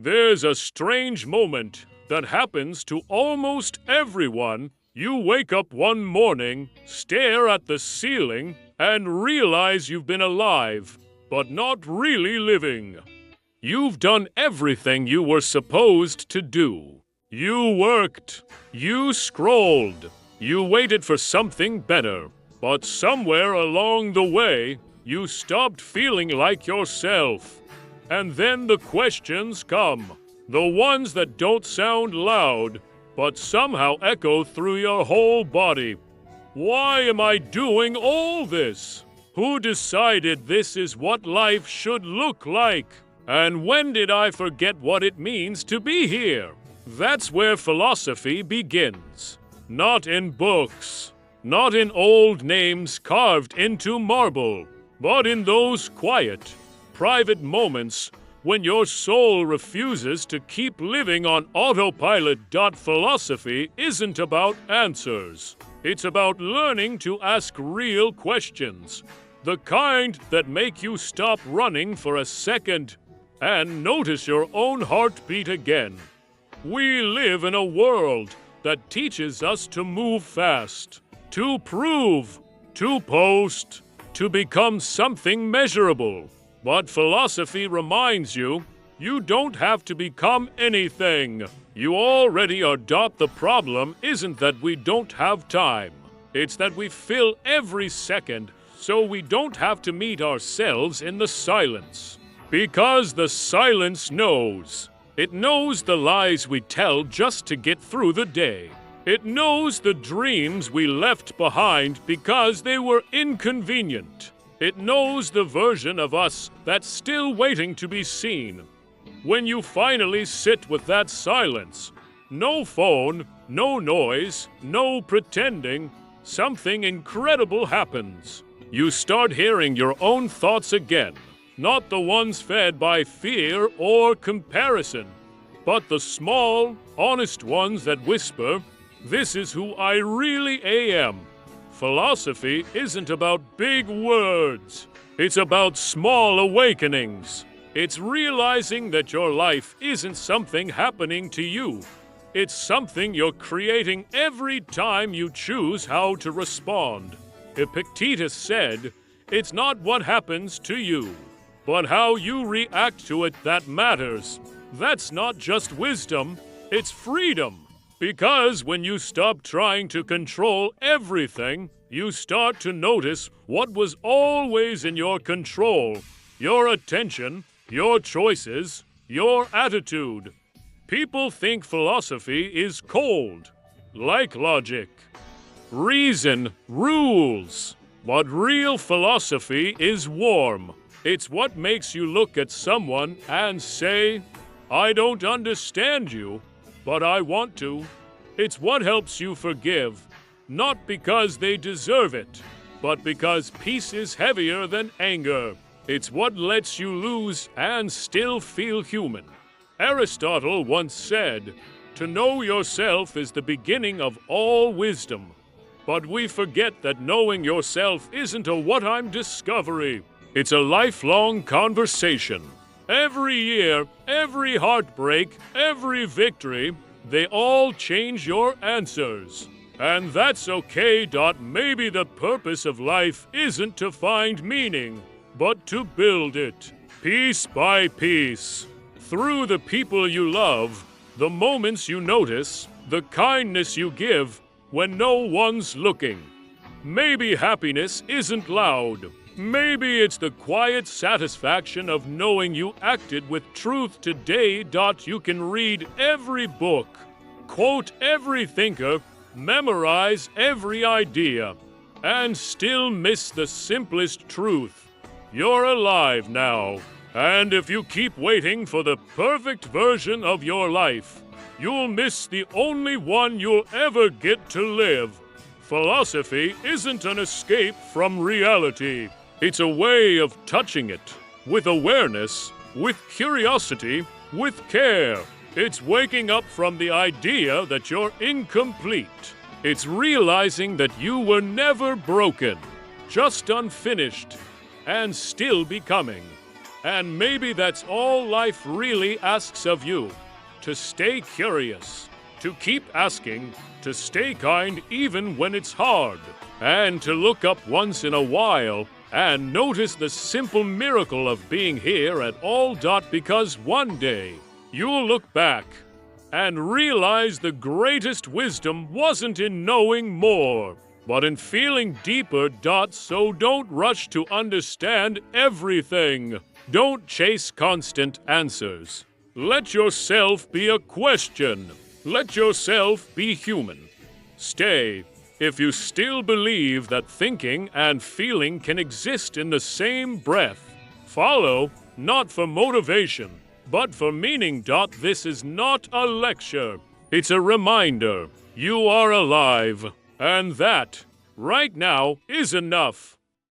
There's a strange moment that happens to almost everyone. You wake up one morning, stare at the ceiling, and realize you've been alive, but not really living. You've done everything you were supposed to do. You worked. You scrolled. You waited for something better. But somewhere along the way, you stopped feeling like yourself. And then the questions come. The ones that don't sound loud, but somehow echo through your whole body. Why am I doing all this? Who decided this is what life should look like? And when did I forget what it means to be here? That's where philosophy begins. Not in books, not in old names carved into marble, but in those quiet, private moments when your soul refuses to keep living on autopilot. Philosophy isn't about answers. It's about learning to ask real questions, the kind that make you stop running for a second and notice your own heartbeat again. We live in a world that teaches us to move fast, to prove, to post, to become something measurable. But philosophy reminds you, you don't have to become anything. You already are. The problem isn't that we don't have time. It's that we fill every second so we don't have to meet ourselves in the silence. Because the silence knows. It knows the lies we tell just to get through the day. It knows the dreams we left behind because they were inconvenient. It knows the version of us that's still waiting to be seen. When you finally sit with that silence, no phone, no noise, no pretending, something incredible happens. You start hearing your own thoughts again. Not the ones fed by fear or comparison, but the small, honest ones that whisper, "This is who I really am." Philosophy isn't about big words. It's about small awakenings. It's realizing that your life isn't something happening to you. It's something you're creating every time you choose how to respond. Epictetus said, "It's not what happens to you, but how you react to it that matters." That's not just wisdom, it's freedom. Because when you stop trying to control everything, you start to notice what was always in your control: your attention, your choices, your attitude. People think philosophy is cold, like logic. Reason rules. But real philosophy is warm. It's what makes you look at someone and say, "I don't understand you, but I want to." It's what helps you forgive, not because they deserve it, but because peace is heavier than anger. It's what lets you lose and still feel human. Aristotle once said, "To know yourself is the beginning of all wisdom." But we forget that knowing yourself isn't a what-I'm discovery. It's a lifelong conversation. Every year, every heartbreak, every victory, they all change your answers. And that's okay. Maybe the purpose of life isn't to find meaning, but to build it, piece by piece. Through the people you love, the moments you notice, the kindness you give when no one's looking. Maybe happiness isn't loud. Maybe it's the quiet satisfaction of knowing you acted with truth today. You can read every book, quote every thinker, memorize every idea, and still miss the simplest truth. You're alive now, and if you keep waiting for the perfect version of your life, you'll miss the only one you'll ever get to live. Philosophy isn't an escape from reality. It's a way of touching it, with awareness, with curiosity, with care. It's waking up from the idea that you're incomplete. It's realizing that you were never broken, just unfinished, and still becoming. And maybe that's all life really asks of you. To stay curious, to keep asking, to stay kind even when it's hard, and to look up once in a while and notice the simple miracle of being here at All Dot, because one day you'll look back and realize the greatest wisdom wasn't in knowing more, but in feeling deeper. So don't rush to understand everything. Don't chase constant answers. Let yourself be a question. Let yourself be human. Stay if you still believe that thinking and feeling can exist in the same breath. Follow, not for motivation, but for meaning. This is not a lecture. It's a reminder you are alive. And that, right now, is enough.